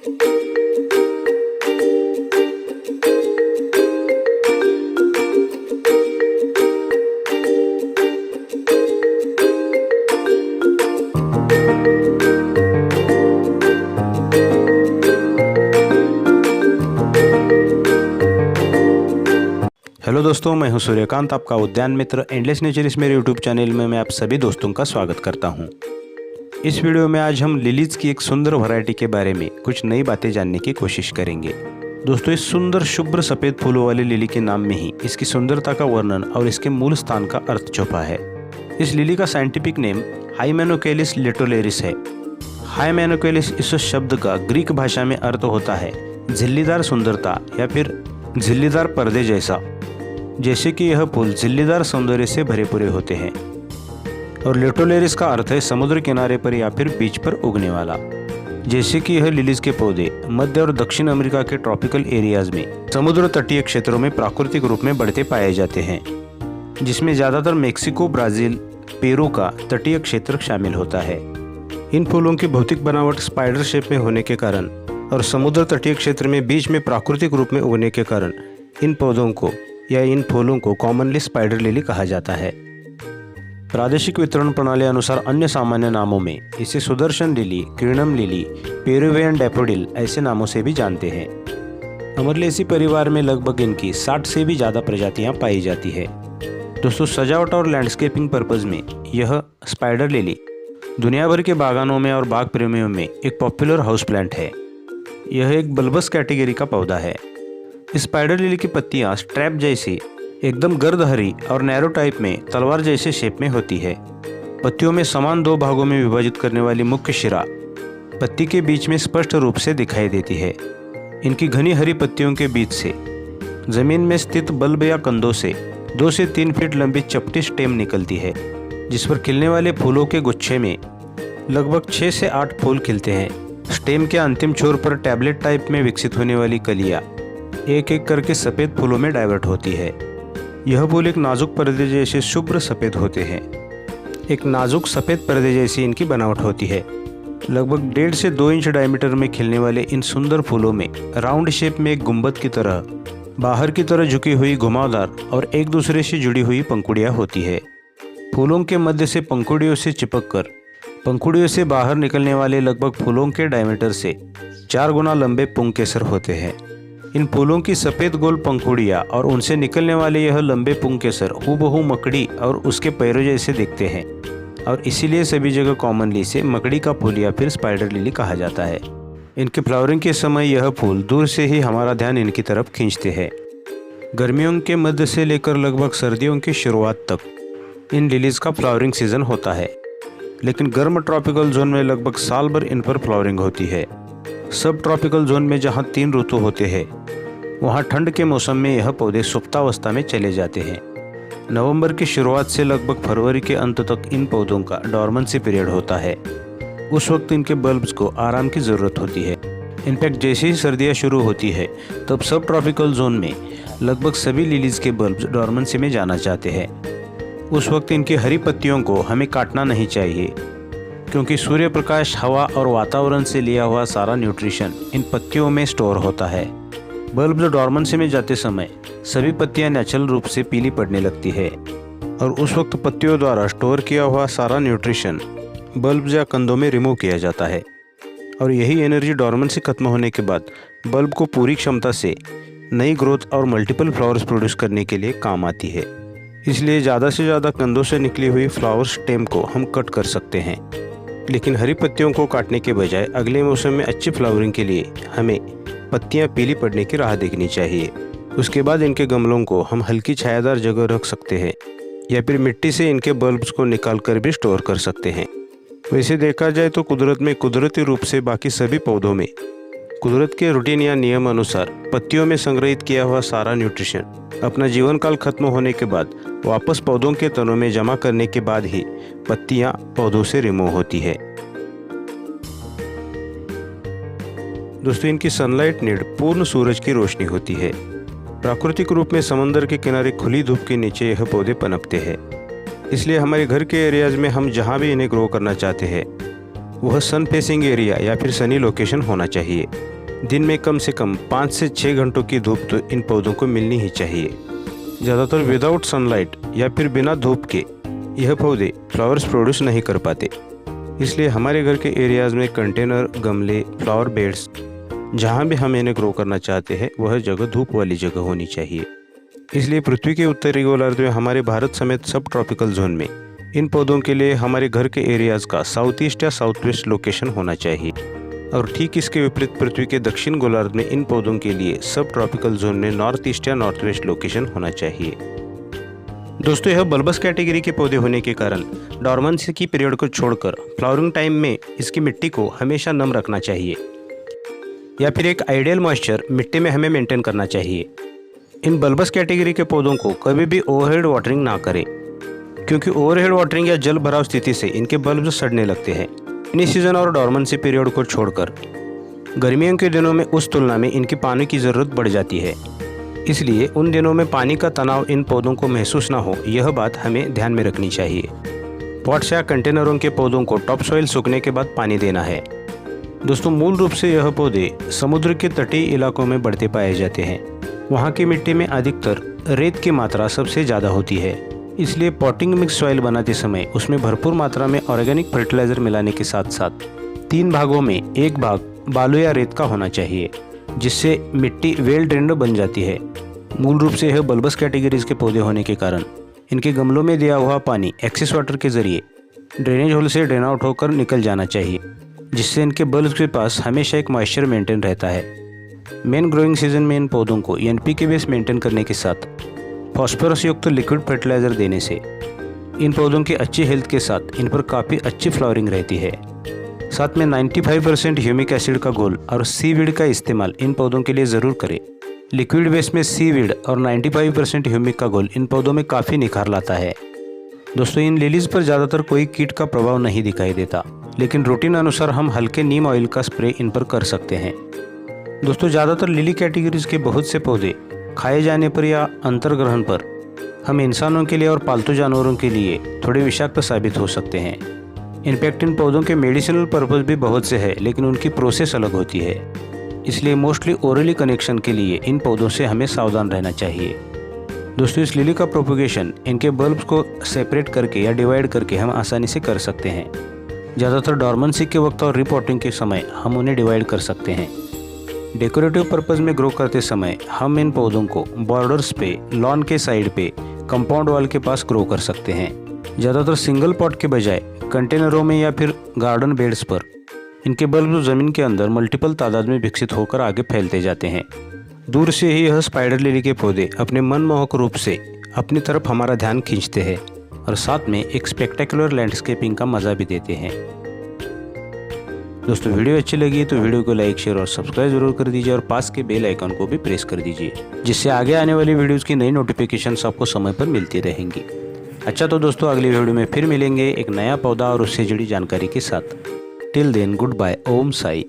Hello दोस्तों, मैं हूं सूर्यकांत, आपका उद्यान मित्र एंडलेस नेचर इस मेरे यूट्यूब चैनल में मैं आप सभी दोस्तों का स्वागत करता हूं। इस वीडियो में आज हम लिलीज की एक सुंदर वैरायटी के बारे में कुछ नई बातें जानने की कोशिश करेंगे। दोस्तों, इस सुंदर शुभ्र सफ़ेद फूलों वाली लिली के नाम में ही इसकी सुंदरता का वर्णन और इसके मूल स्थान का अर्थ छुपा है। इस लिली का साइंटिफिक नेम हाइमेनोकेलिस लेटोलेरिस है। हाइमेनोकेलिस इस शब्द का ग्रीक भाषा में अर्थ होता है झिल्लीदार सुंदरता या फिर झिल्लीदार पर्दे जैसे कि यह फूल झिल्लीदार सौंदर्य से भरे पूरे होते हैं। और लेटोलेरिस का अर्थ है समुद्र किनारे पर या फिर बीच पर उगने वाला। जैसे कि यह लिलीज के पौधे मध्य और दक्षिण अमेरिका के ट्रॉपिकल एरियाज में समुद्र तटीय क्षेत्रों में प्राकृतिक रूप में बढ़ते पाए जाते हैं, जिसमें ज़्यादातर मेक्सिको, ब्राज़ील, पेरू का तटीय क्षेत्र शामिल होता है। इन फूलों की भौतिक बनावट स्पाइडर शेप में होने के कारण और समुद्र तटीय क्षेत्र में बीच में प्राकृतिक रूप में उगने के कारण इन पौधों को या इन फूलों को कॉमनली स्पाइडर लिली कहा जाता है। प्रादेशिक वितरण प्रणाली अनुसार अन्य सामान्य नामों में इसे Sudarshan lily, Kiranam lily, Peruvian daffodil ऐसे नामों से भी जानते हैं। अमरलेसी परिवार में लगभग इनकी 60 से भी ज़्यादा प्रजातियां पाई जाती है। दोस्तों, सजावट और लैंडस्केपिंग पर्पज़ में यह स्पाइडर लिली दुनिया भर के बागानों में और बाग प्रेमियों में एक पॉपुलर हाउस प्लांट है। यह एक बल्बस कैटेगरी का पौधा है। स्पाइडर लिली की पत्तियां स्ट्रैप जैसी एकदम गर्द हरी और नैरो टाइप में तलवार जैसे शेप में होती है। पत्तियों में समान 2 भागों में विभाजित करने वाली मुख्य शिरा पत्ती के बीच में स्पष्ट रूप से दिखाई देती है। इनकी घनी हरी पत्तियों के बीच से जमीन में स्थित बल्ब या कंदों से 2 से 3 फीट लंबी चपटी स्टेम निकलती है, जिस पर खिलने वाले फूलों के गुच्छे में लगभग 6 से 8 फूल खिलते हैं। स्टेम के अंतिम छोर पर टैबलेट टाइप में विकसित होने वाली कलियां एक एक करके सफ़ेद फूलों में डाइवर्ट होती है। यह फूल एक नाजुक पर्दे जैसे शुभ्र सफ़ेद होते हैं। एक नाजुक सफ़ेद पर्दे जैसी इनकी बनावट होती है। लगभग 1.5 से 2 इंच डायमीटर में खिलने वाले इन सुंदर फूलों में राउंड शेप में एक गुंबद की तरह बाहर की तरह झुकी हुई घुमावदार और एक दूसरे से जुड़ी हुई पंखुड़ियाँ होती है। फूलों के मध्य से पंखुड़ियों से चिपककर पंखुड़ियों से बाहर निकलने वाले लगभग फूलों के डायमीटर से 4 गुना लंबे पुंकेसर होते हैं। इन फूलों की सफ़ेद गोल पंखुड़ियाँ और उनसे निकलने वाले यह लंबे पुंकेसर हूबहू मकड़ी और उसके पैरों जैसे दिखते हैं, और इसीलिए सभी जगह कॉमनली इसे मकड़ी का फूल या फिर स्पाइडर लिली कहा जाता है। इनके फ्लावरिंग के समय यह फूल दूर से ही हमारा ध्यान इनकी तरफ खींचते हैं। गर्मियों के मध्य से लेकर लगभग सर्दियों की शुरुआत तक इन लिलीज का फ्लावरिंग सीजन होता है, लेकिन गर्म ट्रॉपिकल जोन में लगभग साल भर इन पर फ्लावरिंग होती है। सब ट्रॉपिकल जोन में जहाँ 3 ऋतु होते हैं, वहाँ ठंड के मौसम में यह पौधे सुप्तावस्था में चले जाते हैं। नवंबर की शुरुआत से लगभग फरवरी के अंत तक इन पौधों का डॉर्मेंसी पीरियड होता है। उस वक्त इनके बल्ब्स को आराम की ज़रूरत होती है। इनफैक्ट जैसे ही सर्दियाँ शुरू होती है, तब सब ट्रॉपिकल जोन में लगभग सभी लिलीज के बल्ब्स डॉर्मेंसी में जाना चाहते हैं। उस वक्त इनकी हरी पत्तियों को हमें काटना नहीं चाहिए, क्योंकि सूर्य प्रकाश, हवा और वातावरण से लिया हुआ सारा न्यूट्रिशन इन पत्तियों में स्टोर होता है। बल्ब डॉर्मेंसी में जाते समय सभी पत्तियां नेचुरल रूप से पीली पड़ने लगती है, और उस वक्त पत्तियों द्वारा स्टोर किया हुआ सारा न्यूट्रिशन बल्ब या कंदों में रिमूव किया जाता है, और यही एनर्जी डॉर्मेंसी खत्म होने के बाद बल्ब को पूरी क्षमता से नई ग्रोथ और मल्टीपल फ्लावर्स प्रोड्यूस करने के लिए काम आती है। इसलिए ज़्यादा से ज़्यादा कंदों से निकली हुई फ्लावर स्टेम को हम कट कर सकते हैं, लेकिन हरी पत्तियों को काटने के बजाय अगले मौसम में अच्छी फ्लावरिंग के लिए हमें पत्तियां पीली पड़ने की राह देखनी चाहिए। उसके बाद इनके गमलों को हम हल्की छायादार जगह रख सकते हैं, या फिर मिट्टी से इनके बल्ब्स को निकाल कर भी स्टोर कर सकते हैं। वैसे देखा जाए तो कुदरत में कुदरती रूप से बाकी सभी पौधों में कुदरत के रूटीन या नियम अनुसार पत्तियों में संग्रहित किया हुआ सारा न्यूट्रिशन अपना जीवन काल खत्म होने के बाद वापस पौधों के तनों में जमा करने के बाद ही पत्तियां पौधों से रिमूव होती है। दोस्तों, इनकी सनलाइट नीड पूर्ण सूरज की रोशनी होती है। प्राकृतिक रूप में समंदर के किनारे खुली धूप के नीचे यह पौधे पनपते हैं। इसलिए हमारे घर के एरियाज में हम जहाँ भी इन्हें ग्रो करना चाहते हैं, वह सन फेसिंग एरिया या फिर सनी लोकेशन होना चाहिए। दिन में कम से कम 5 से 6 घंटों की धूप तो इन पौधों को मिलनी ही चाहिए। ज़्यादातर विदाउट सनलाइट या फिर बिना धूप के यह पौधे फ्लावर्स प्रोड्यूस नहीं कर पाते। इसलिए हमारे घर के एरियाज़ में कंटेनर, गमले, फ्लावर बेड्स, जहाँ भी हम इन्हें ग्रो करना चाहते हैं वह जगह धूप वाली जगह होनी चाहिए। इसलिए पृथ्वी के उत्तरी गोलार्ध में हमारे भारत समेत सब ट्रॉपिकल जोन में इन पौधों के लिए हमारे घर के एरियाज़ का साउथ ईस्ट या साउथ वेस्ट लोकेशन होना चाहिए। और ठीक इसके विपरीत पृथ्वी के दक्षिण गोलार्ध में इन पौधों के लिए सब ट्रॉपिकल जोन में नॉर्थ ईस्ट या नॉर्थ वेस्ट लोकेशन होना चाहिए। दोस्तों, यह बल्बस कैटेगरी के पौधे होने के कारण डॉर्मेंसी की पीरियड को छोड़कर फ्लावरिंग टाइम में इसकी मिट्टी को हमेशा नम रखना चाहिए या फिर एक आइडियल मॉइस्चर मिट्टी में हमें मेंटेन करना चाहिए। इन बल्बस कैटेगरी के पौधों को कभी भी ओवरहेड वाटरिंग ना करें, क्योंकि ओवरहेड वाटरिंग या जल भराव स्थिति से इनके बल्ब सड़ने लगते हैं। रेनी सीजन और डॉर्मेंसी पीरियड को छोड़कर गर्मियों के दिनों में उस तुलना में इनकी पानी की ज़रूरत बढ़ जाती है। इसलिए उन दिनों में पानी का तनाव इन पौधों को महसूस ना हो, यह बात हमें ध्यान में रखनी चाहिए। पॉट्स या कंटेनरों के पौधों को टॉप सॉइल सूखने के बाद पानी देना है। दोस्तों, मूल रूप से यह पौधे समुद्र के तटीय इलाकों में बढ़ते पाए जाते हैं। वहाँ की मिट्टी में अधिकतर रेत की मात्रा सबसे ज़्यादा होती है। इसलिए पॉटिंग मिक्स सॉइल बनाते समय उसमें भरपूर मात्रा में ऑर्गेनिक फर्टिलाइज़र मिलाने के साथ साथ 3 भागों में 1 भाग बालू या रेत का होना चाहिए, जिससे मिट्टी वेल ड्रेन्ड बन जाती है। मूल रूप से यह बल्बस कैटेगरीज के पौधे होने के कारण इनके गमलों में दिया हुआ पानी एक्सेस वाटर के जरिए ड्रेनेज होल से ड्रेन आउट होकर निकल जाना चाहिए, जिससे इनके बल्ब के पास हमेशा एक मॉइस्चर मेंटेन रहता है। मेन ग्रोइंग सीजन में इन पौधों को एनपीके बेस मेंटेन करने के साथ फॉस्फोरस युक्त लिक्विड फर्टिलाइज़र देने से इन पौधों की अच्छी हेल्थ के साथ इन पर काफ़ी अच्छी फ्लावरिंग रहती है। साथ में 95% ह्यूमिक एसिड का घोल और सीवीड का इस्तेमाल इन पौधों के लिए ज़रूर करें। लिक्विड बेस में सीवीड और 95% ह्यूमिक का घोल इन पौधों में काफ़ी निखार लाता है। दोस्तों, इन लिलीज पर ज़्यादातर कोई कीट का प्रभाव नहीं दिखाई देता, लेकिन रूटीन अनुसार हम हल्के नीम ऑयल का स्प्रे इन पर कर सकते हैं। दोस्तों, ज़्यादातर लिली कैटेगरीज के बहुत से पौधे खाए जाने पर या अंतर्ग्रहण पर हम इंसानों के लिए और पालतू जानवरों के लिए थोड़े विषाक्त साबित हो सकते हैं। इनफैक्ट इन पौधों के मेडिसिनल पर्पस भी बहुत से है, लेकिन उनकी प्रोसेस अलग होती है। इसलिए मोस्टली ओरली कनेक्शन के लिए इन पौधों से हमें सावधान रहना चाहिए। दोस्तों, इस लिली का प्रोपगेशन इनके बल्ब्स को सेपरेट करके या डिवाइड करके हम आसानी से कर सकते हैं। ज़्यादातर डॉर्मेंसी के वक्त और रिपोर्टिंग के समय हम उन्हें डिवाइड कर सकते हैं। डेकोरेटिव पर्पज़ में ग्रो करते समय हम इन पौधों को बॉर्डर्स पे, लॉन के साइड पे, कंपाउंड वॉल के पास ग्रो कर सकते हैं। ज़्यादातर सिंगल पॉट के बजाय कंटेनरों में या फिर गार्डन बेड्स पर इनके बल्ब ज़मीन के अंदर मल्टीपल तादाद में विकसित होकर आगे फैलते जाते हैं। दूर से ही यह स्पाइडर लिली के पौधे अपने मनमोहक रूप से अपनी तरफ हमारा ध्यान खींचते हैं और साथ में एक स्पेक्टेकुलर लैंडस्केपिंग का मज़ा भी देते हैं। दोस्तों, वीडियो अच्छी लगी तो वीडियो को लाइक, शेयर और सब्सक्राइब जरूर कर दीजिए और पास के बेल आइकन को भी प्रेस कर दीजिए, जिससे आगे आने वाली वीडियोस की नई नोटिफिकेशंस आपको समय पर मिलती रहेंगी। अच्छा, तो दोस्तों, अगली वीडियो में फिर मिलेंगे एक नया पौधा और उससे जुड़ी जानकारी के साथ। टिल देन, गुड बाय, ओम साई।